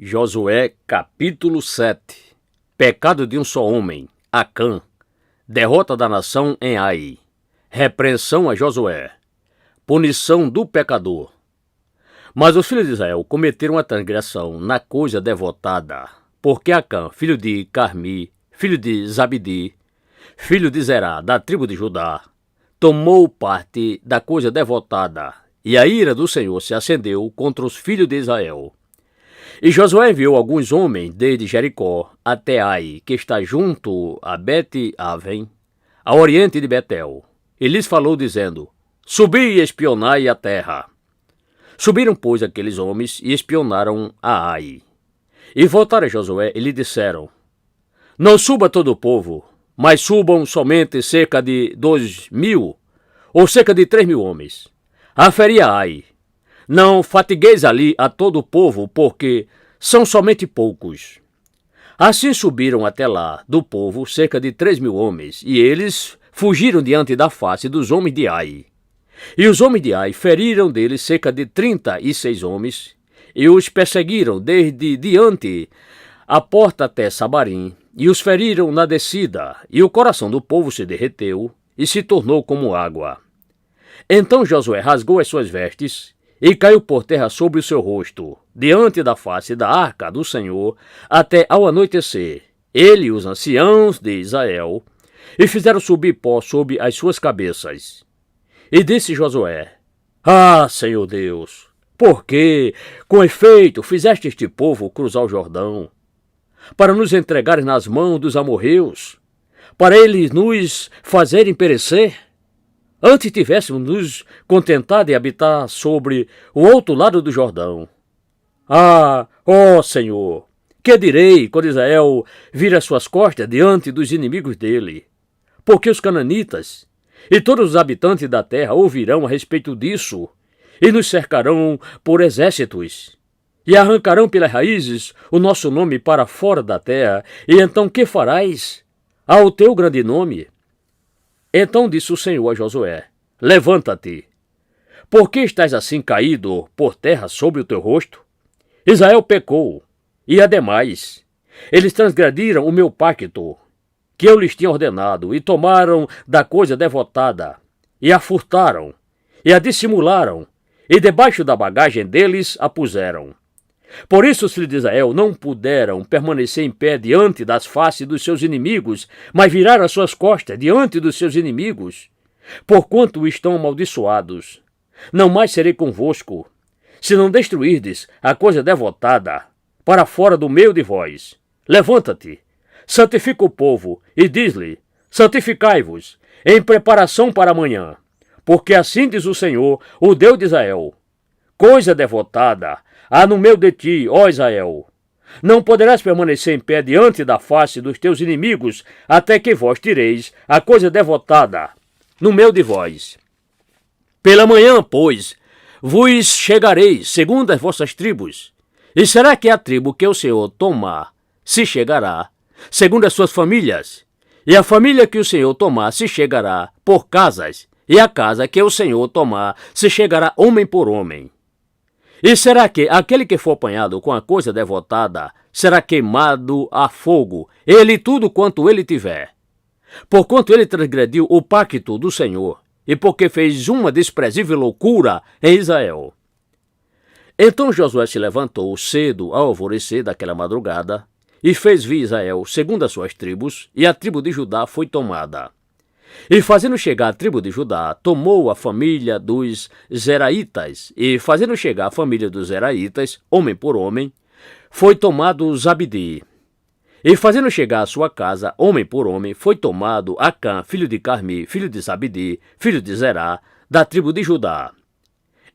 Josué capítulo 7. Pecado de um só homem, Acã. Derrota da nação em Ai. Repreensão a Josué. Punição do pecador. Mas os filhos de Israel cometeram a transgressão na coisa devotada, porque Acã, filho de Carmi, filho de Zabdi, filho de Zerá, da tribo de Judá, tomou parte da coisa devotada, e a ira do Senhor se acendeu contra os filhos de Israel. E Josué enviou alguns homens desde Jericó até Ai, que está junto a Bet-Aven, a oriente de Betel, e lhes falou dizendo: Subi e espionai a terra. Subiram, pois, aqueles homens e espionaram a Ai. E voltaram a Josué e lhe disseram: Não suba todo o povo, mas subam somente cerca de 2.000, ou cerca de 3.000 homens. Aferi a Ai. Não fatigueis ali a todo o povo, porque são somente poucos. Assim subiram até lá do povo cerca de 3.000 homens, e eles fugiram diante da face dos homens de Ai. E os homens de Ai feriram deles cerca de 36 homens, e os perseguiram desde diante a porta até Sabarim, e os feriram na descida, e o coração do povo se derreteu, e se tornou como água. Então Josué rasgou as suas vestes, e caiu por terra sobre o seu rosto, diante da face da arca do Senhor, até ao anoitecer, ele e os anciãos de Israel, e fizeram subir pó sobre as suas cabeças. E disse Josué: Ah, Senhor Deus, por que, com efeito, fizeste este povo cruzar o Jordão? Para nos entregares nas mãos dos amorreus? Para eles nos fazerem perecer? Antes tivéssemos nos contentado em habitar sobre o outro lado do Jordão. Ah, ó Senhor, que direi quando Israel vira suas costas diante dos inimigos dele? Porque os cananitas e todos os habitantes da terra ouvirão a respeito disso, e nos cercarão por exércitos, e arrancarão pelas raízes o nosso nome para fora da terra, e então que farás ao teu grande nome? Então disse o Senhor a Josué: Levanta-te. Por que estás assim caído por terra sobre o teu rosto? Israel pecou, e ademais, eles transgrediram o meu pacto, que eu lhes tinha ordenado, e tomaram da coisa devotada, e a furtaram, e a dissimularam, e debaixo da bagagem deles a puseram. Por isso os filhos de Israel não puderam permanecer em pé diante das faces dos seus inimigos, mas viraram as suas costas diante dos seus inimigos, porquanto estão amaldiçoados. Não mais serei convosco, se não destruirdes a coisa devotada para fora do meio de vós. Levanta-te, santifica o povo, e diz-lhe: Santificai-vos, em preparação para amanhã, porque assim diz o Senhor, o Deus de Israel: Coisa devotada há no meio de ti, ó Israel. Não poderás permanecer em pé diante da face dos teus inimigos, até que vós tireis a coisa devotada no meio de vós. Pela manhã, pois, vos chegareis, segundo as vossas tribos. E será que a tribo que o Senhor tomar se chegará, segundo as suas famílias? E a família que o Senhor tomar se chegará por casas, e a casa que o Senhor tomar se chegará homem por homem. E será que aquele que for apanhado com a coisa devotada será queimado a fogo, ele e tudo quanto ele tiver? Porquanto ele transgrediu o pacto do Senhor, e porque fez uma desprezível loucura em Israel. Então Josué se levantou cedo ao alvorecer daquela madrugada, e fez vir Israel segundo as suas tribos, e a tribo de Judá foi tomada. E fazendo chegar a tribo de Judá, tomou a família dos Zeraitas, e fazendo chegar a família dos Zeraitas, homem por homem, foi tomado Zabdi. E fazendo chegar a sua casa, homem por homem, foi tomado Acã, filho de Carmi, filho de Zabdi, filho de Zerá, da tribo de Judá.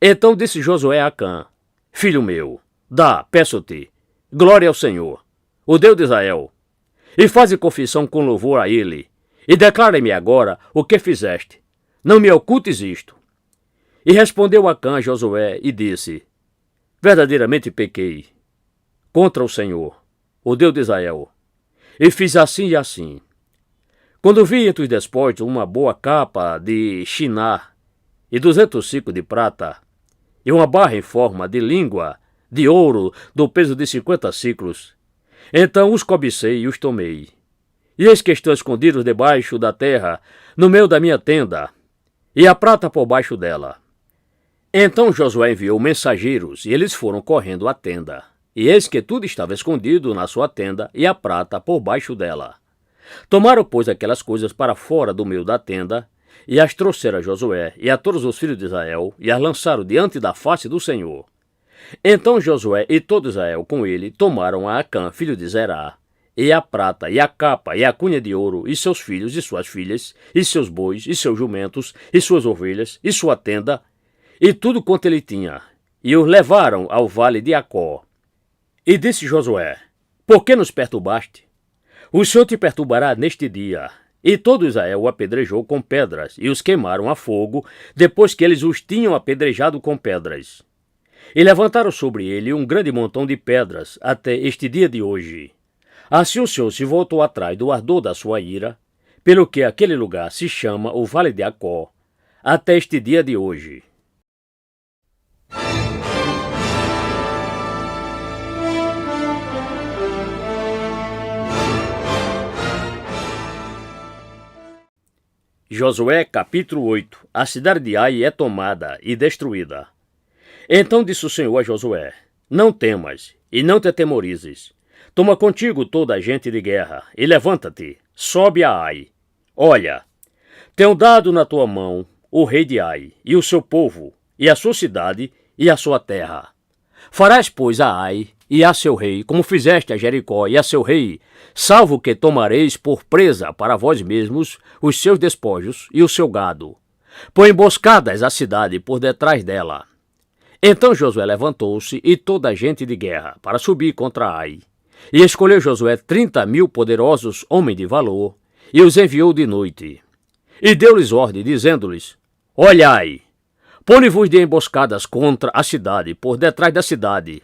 Então disse Josué a Acã: Filho meu, peço-te, glória ao Senhor, o Deus de Israel, e faze confissão com louvor a ele, e declara-me agora o que fizeste. Não me ocultes isto. E respondeu Acã a Josué e disse: Verdadeiramente pequei contra o Senhor, o Deus de Israel, e fiz assim e assim. Quando vi entre os despojos uma boa capa de chinar e 200 ciclos de prata, e uma barra em forma de língua de ouro, do peso de 50 siclos. Então os cobicei e os tomei. E eis que estão escondidos debaixo da terra, no meio da minha tenda, e a prata por baixo dela. Então Josué enviou mensageiros, e eles foram correndo à tenda. E eis que tudo estava escondido na sua tenda, e a prata por baixo dela. Tomaram, pois, aquelas coisas para fora do meio da tenda, e as trouxeram a Josué e a todos os filhos de Israel, e as lançaram diante da face do Senhor. Então Josué e todo Israel com ele tomaram a Acã, filho de Zerá, e a prata, e a capa, e a cunha de ouro, e seus filhos e suas filhas, e seus bois, e seus jumentos, e suas ovelhas, e sua tenda, e tudo quanto ele tinha, e os levaram ao vale de Acó. E disse Josué: Por que nos perturbaste? O Senhor te perturbará neste dia. E todo Israel o apedrejou com pedras, e os queimaram a fogo, depois que eles os tinham apedrejado com pedras. E levantaram sobre ele um grande montão de pedras, até este dia de hoje. Assim o Senhor se voltou atrás do ardor da sua ira, pelo que aquele lugar se chama o Vale de Acó, até este dia de hoje. Josué capítulo 8. A cidade de Ai é tomada e destruída. Então disse o Senhor a Josué: Não temas e não te atemorizes. Toma contigo toda a gente de guerra e levanta-te, sobe a Ai. Olha, tenho dado na tua mão o rei de Ai e o seu povo, e a sua cidade e a sua terra. Farás, pois, a Ai e a seu rei, como fizeste a Jericó e a seu rei, salvo que tomareis por presa para vós mesmos os seus despojos e o seu gado. Põe emboscadas a cidade por detrás dela. Então Josué levantou-se e toda a gente de guerra para subir contra Ai. E escolheu Josué 30.000 poderosos homens de valor, e os enviou de noite. E deu-lhes ordem, dizendo-lhes: Olhai, põe-vos de emboscadas contra a cidade, por detrás da cidade.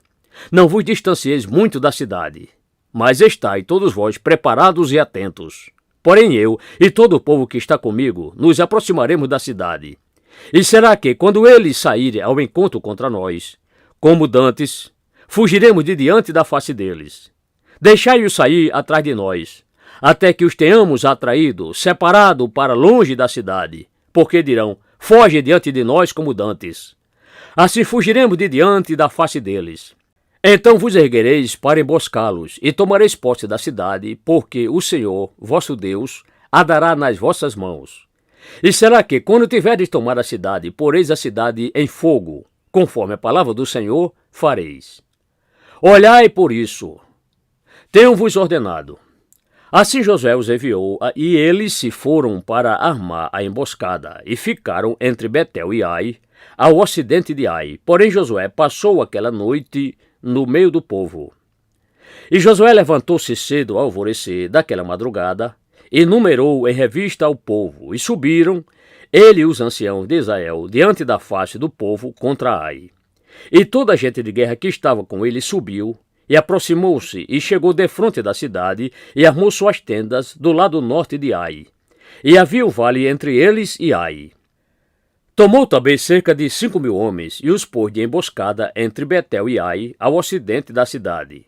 Não vos distancieis muito da cidade, mas estai todos vós preparados e atentos. Porém eu e todo o povo que está comigo nos aproximaremos da cidade. E será que, quando eles saírem ao encontro contra nós, como dantes, fugiremos de diante da face deles? Deixai-os sair atrás de nós, até que os tenhamos atraído, separado para longe da cidade, porque dirão: Foge diante de nós como dantes. Assim fugiremos de diante da face deles. Então vos erguereis para emboscá-los, e tomareis posse da cidade, porque o Senhor, vosso Deus, a dará nas vossas mãos. E será que, quando tiverdes tomado a cidade, poreis a cidade em fogo, conforme a palavra do Senhor, fareis. Olhai por isso, tenho-vos ordenado. Assim Josué os enviou, e eles se foram para armar a emboscada, e ficaram entre Betel e Ai, ao ocidente de Ai. Porém Josué passou aquela noite no meio do povo. E Josué levantou-se cedo ao alvorecer daquela madrugada, e numerou em revista ao povo, e subiram, ele e os anciãos de Israel, diante da face do povo contra Ai. E toda a gente de guerra que estava com ele subiu, e aproximou-se, e chegou defronte da cidade, e armou suas tendas do lado norte de Ai. E havia o vale entre eles e Ai. Tomou também cerca de 5.000 homens, e os pôs de emboscada entre Betel e Ai, ao ocidente da cidade.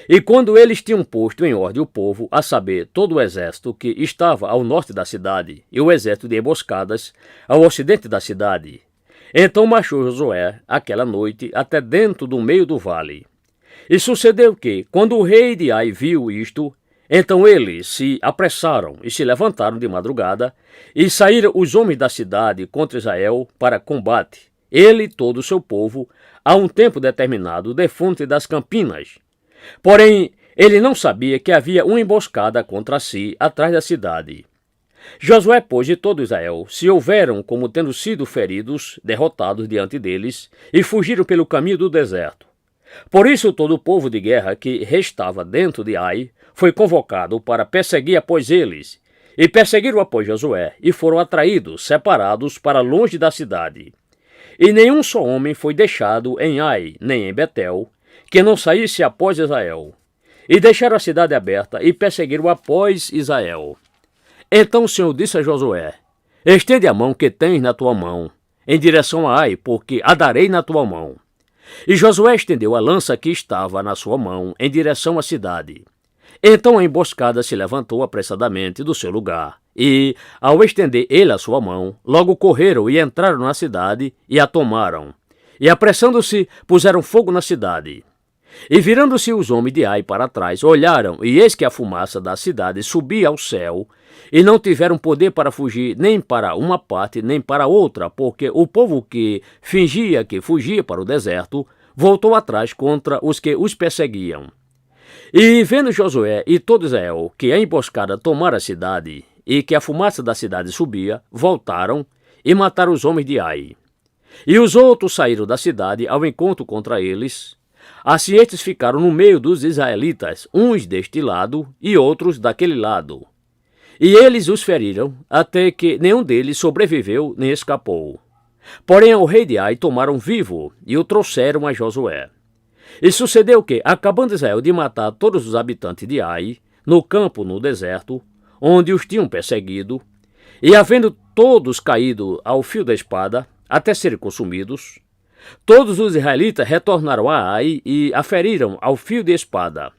E quando eles tinham posto em ordem o povo, a saber, todo o exército que estava ao norte da cidade, e o exército de emboscadas ao ocidente da cidade, então marchou Josué aquela noite até dentro do meio do vale. E sucedeu que, quando o rei de Ai viu isto, então eles se apressaram e se levantaram de madrugada, e saíram os homens da cidade contra Israel para combate, ele e todo o seu povo, a um tempo determinado, defronte das campinas. Porém, ele não sabia que havia uma emboscada contra si atrás da cidade. Josué, pois, e todo Israel se houveram como tendo sido feridos, derrotados diante deles, e fugiram pelo caminho do deserto. Por isso todo o povo de guerra que restava dentro de Ai foi convocado para perseguir após eles, e perseguiram após Josué, e foram atraídos, separados para longe da cidade. E nenhum só homem foi deixado em Ai, nem em Betel, que não saísse após Israel. E deixaram a cidade aberta, e perseguiram após Israel. Então o Senhor disse a Josué: Estende a mão que tens na tua mão, em direção a Ai, porque a darei na tua mão. E Josué estendeu a lança que estava na sua mão em direção à cidade. Então a emboscada se levantou apressadamente do seu lugar, e, ao estender ele a sua mão, logo correram e entraram na cidade e a tomaram. E apressando-se, puseram fogo na cidade. E virando-se os homens de Ai para trás, olharam, e eis que a fumaça da cidade subia ao céu, e não tiveram poder para fugir nem para uma parte nem para outra, porque o povo que fingia que fugia para o deserto voltou atrás contra os que os perseguiam. E vendo Josué e todo Israel que a emboscada tomara a cidade, e que a fumaça da cidade subia, voltaram e mataram os homens de Ai. E os outros saíram da cidade ao encontro contra eles. Assim estes ficaram no meio dos israelitas, uns deste lado e outros daquele lado. E eles os feriram, até que nenhum deles sobreviveu nem escapou. Porém o rei de Ai tomaram vivo e o trouxeram a Josué. E sucedeu que, acabando Israel de matar todos os habitantes de Ai, no campo no deserto, onde os tinham perseguido, e havendo todos caído ao fio da espada, até serem consumidos, todos os israelitas retornaram a Ai e a feriram ao fio de espada.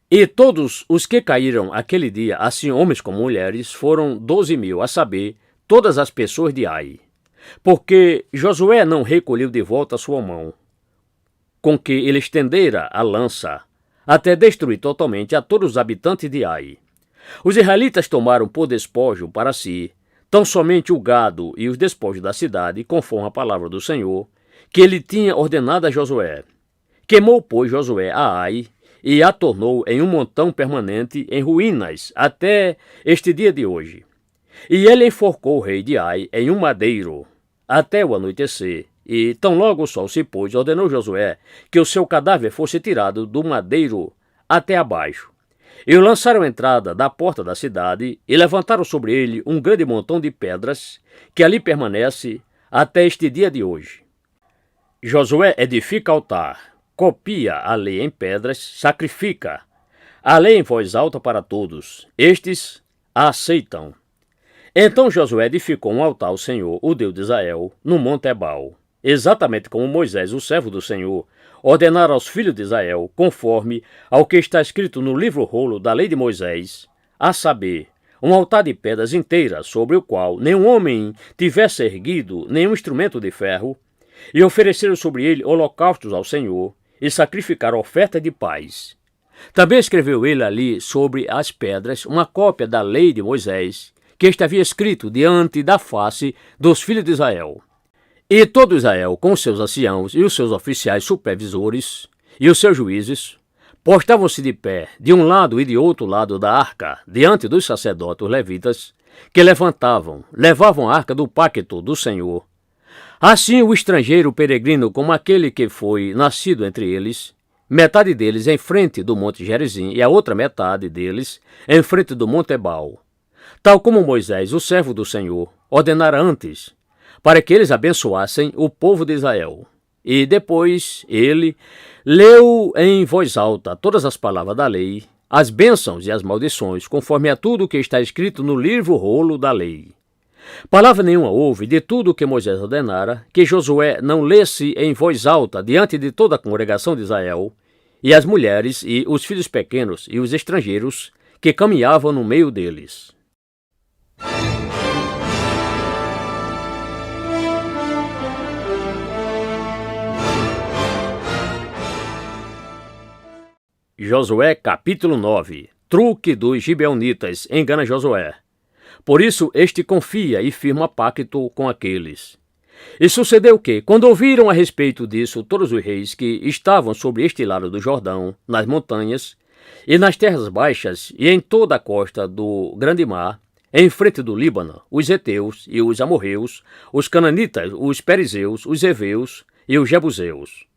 E todos os que caíram aquele dia, assim homens como mulheres, foram 12.000, a saber, todas as pessoas de Ai. Porque Josué não recolheu de volta a sua mão, com que ele estendera a lança, até destruir totalmente a todos os habitantes de Ai. Os israelitas tomaram por despojo para si, tão somente o gado e os despojos da cidade, conforme a palavra do Senhor, que ele tinha ordenado a Josué. Queimou, pois, Josué a Ai, e a tornou em um montão permanente em ruínas, até este dia de hoje. E ele enforcou o rei de Ai em um madeiro, até o anoitecer, e tão logo o sol se pôs, ordenou Josué que o seu cadáver fosse tirado do madeiro até abaixo. E o lançaram à entrada da porta da cidade, e levantaram sobre ele um grande montão de pedras, que ali permanece até este dia de hoje. Josué edifica altar, copia a lei em pedras, sacrifica a lei em voz alta para todos. Estes a aceitam. Então Josué edificou um altar ao Senhor, o Deus de Israel, no monte Ebal, exatamente como Moisés, o servo do Senhor, ordenara aos filhos de Israel, conforme ao que está escrito no livro rolo da lei de Moisés, a saber, um altar de pedras inteiras, sobre o qual nenhum homem tivesse erguido nenhum instrumento de ferro, e ofereceram sobre ele holocaustos ao Senhor, e sacrificaram oferta de paz. Também escreveu ele ali sobre as pedras uma cópia da lei de Moisés, que este havia escrito diante da face dos filhos de Israel. E todo Israel, com os seus anciãos e os seus oficiais supervisores e os seus juízes, postavam-se de pé, de um lado e de outro lado da arca, diante dos sacerdotes levitas, que levavam a arca do pacto do Senhor. Assim o estrangeiro, o peregrino, como aquele que foi nascido entre eles, metade deles em frente do monte Gerizim e a outra metade deles em frente do monte Ebal, tal como Moisés, o servo do Senhor, ordenara antes, para que eles abençoassem o povo de Israel. E depois ele leu em voz alta todas as palavras da lei, as bênçãos e as maldições, conforme a tudo o que está escrito no livro rolo da lei. Palavra nenhuma houve de tudo o que Moisés ordenara, que Josué não lesse em voz alta diante de toda a congregação de Israel, e as mulheres e os filhos pequenos e os estrangeiros que caminhavam no meio deles. Josué capítulo 9. Truque dos gibeonitas engana Josué. Por isso este confia e firma pacto com aqueles. E sucedeu que, quando ouviram a respeito disso todos os reis que estavam sobre este lado do Jordão, nas montanhas, e nas terras baixas, e em toda a costa do grande mar, em frente do Líbano, os heteus e os amorreus, os cananitas, os perizeus, os heveus e os jebuseus,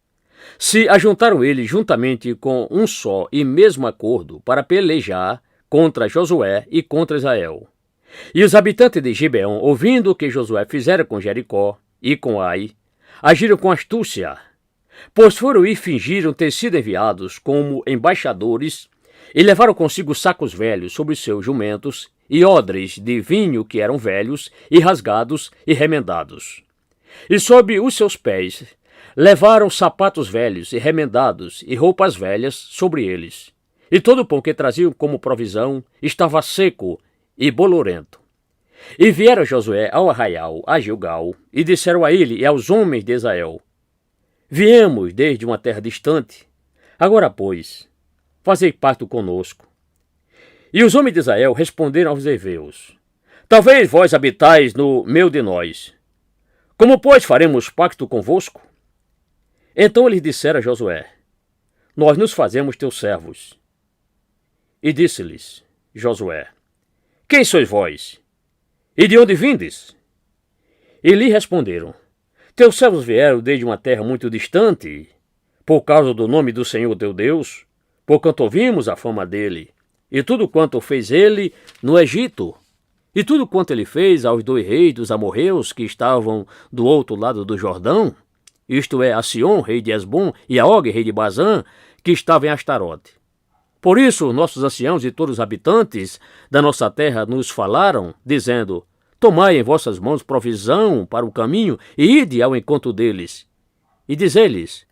se ajuntaram eles juntamente com um só e mesmo acordo para pelejar contra Josué e contra Israel. E os habitantes de Gibeão, ouvindo o que Josué fizera com Jericó e com Ai, agiram com astúcia, pois foram e fingiram ter sido enviados como embaixadores e levaram consigo sacos velhos sobre seus jumentos e odres de vinho que eram velhos e rasgados e remendados. E sob os seus pés Levaram sapatos velhos e remendados e roupas velhas sobre eles. E todo o pão que traziam como provisão estava seco e bolorento. E vieram Josué ao arraial, a Gilgal, e disseram a ele e aos homens de Israel: Viemos desde uma terra distante. Agora, pois, fazei pacto conosco. E os homens de Israel responderam aos heveus: Talvez vós habitais no meio de nós. Como, pois, faremos pacto convosco? Então eles disseram a Josué: Nós nos fazemos teus servos. E disse-lhes Josué: Quem sois vós? E de onde vindes? E lhe responderam: Teus servos vieram desde uma terra muito distante, por causa do nome do Senhor teu Deus, porquanto ouvimos a fama dele, e tudo quanto fez ele no Egito, e tudo quanto ele fez aos 2 reis dos amorreus que estavam do outro lado do Jordão, isto é, a Sion, rei de Esbom, e a Og, rei de Bazã, que estava em Astarote. Por isso, nossos anciãos e todos os habitantes da nossa terra nos falaram, dizendo: Tomai em vossas mãos provisão para o caminho e ide ao encontro deles. E dizei-lhes: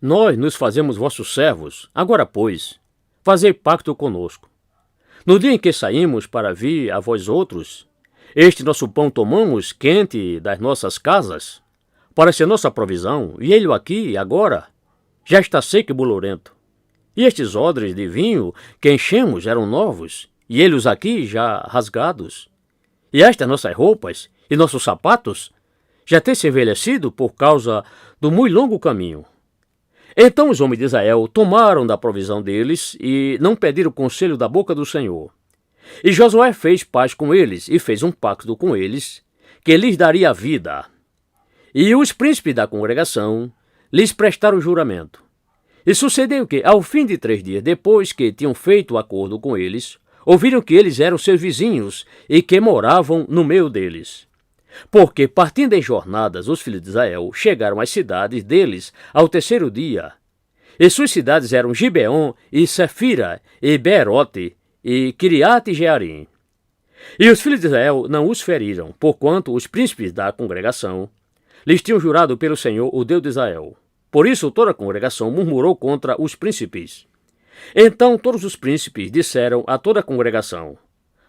Nós nos fazemos vossos servos, agora, pois, fazei pacto conosco. No dia em que saímos para vir a vós outros, este nosso pão tomamos quente das nossas casas, para ser nossa provisão, e ele aqui, agora, já está seco e bolorento. E estes odres de vinho que enchemos eram novos, e eles aqui já rasgados. E estas nossas roupas e nossos sapatos já têm se envelhecido por causa do muito longo caminho. Então os homens de Israel tomaram da provisão deles e não pediram conselho da boca do Senhor. E Josué fez paz com eles e fez um pacto com eles, que lhes daria vida. E os príncipes da congregação lhes prestaram juramento. E sucedeu que, ao fim de 3 dias depois que tinham feito o acordo com eles, ouviram que eles eram seus vizinhos e que moravam no meio deles. Porque, partindo em jornadas, os filhos de Israel chegaram às cidades deles ao 3º dia. E suas cidades eram Gibeon e Sefira e Beerote e Kiriate Jearim. E os filhos de Israel não os feriram, porquanto os príncipes da congregação lhes tinham jurado pelo Senhor, o Deus de Israel. Por isso toda a congregação murmurou contra os príncipes. Então todos os príncipes disseram a toda a congregação: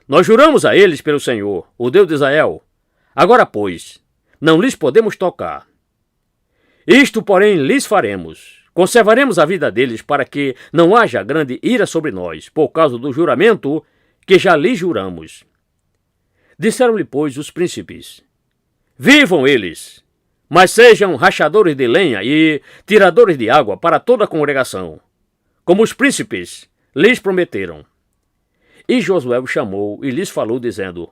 Nós juramos a eles pelo Senhor, o Deus de Israel. Agora, pois, não lhes podemos tocar. Isto, porém, lhes faremos. Conservaremos a vida deles para que não haja grande ira sobre nós, por causa do juramento que já lhes juramos. Disseram-lhe, pois, os príncipes: Vivam eles! Mas sejam rachadores de lenha e tiradores de água para toda a congregação, como os príncipes lhes prometeram. E Josué os chamou e lhes falou, dizendo: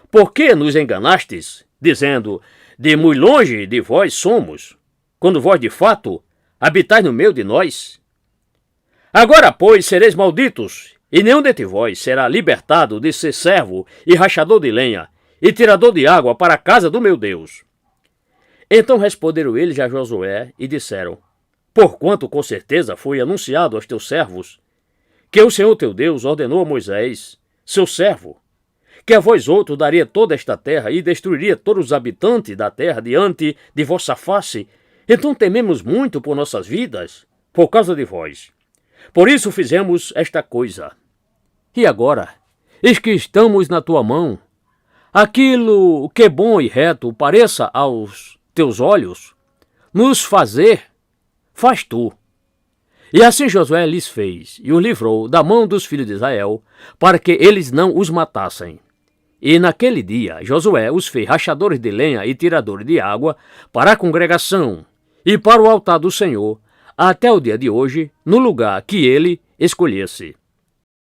Por que nos enganastes, dizendo: De muito longe de vós somos, quando vós de fato habitais no meio de nós? Agora, pois, sereis malditos, e nenhum dentre vós será libertado de ser servo e rachador de lenha e tirador de água para a casa do meu Deus. Então responderam eles a Josué e disseram: Porquanto com certeza foi anunciado aos teus servos que o Senhor teu Deus ordenou a Moisés, seu servo, que a vós outros daria toda esta terra e destruiria todos os habitantes da terra diante de vossa face, então tememos muito por nossas vidas, por causa de vós. Por isso fizemos esta coisa. E agora, eis que estamos na tua mão. Aquilo que é bom e reto pareça aos teus olhos, nos fazer, faz tu. E assim Josué lhes fez, e os livrou da mão dos filhos de Israel, para que eles não os matassem. E naquele dia Josué os fez rachadores de lenha e tiradores de água para a congregação e para o altar do Senhor, até o dia de hoje, no lugar que ele escolhesse.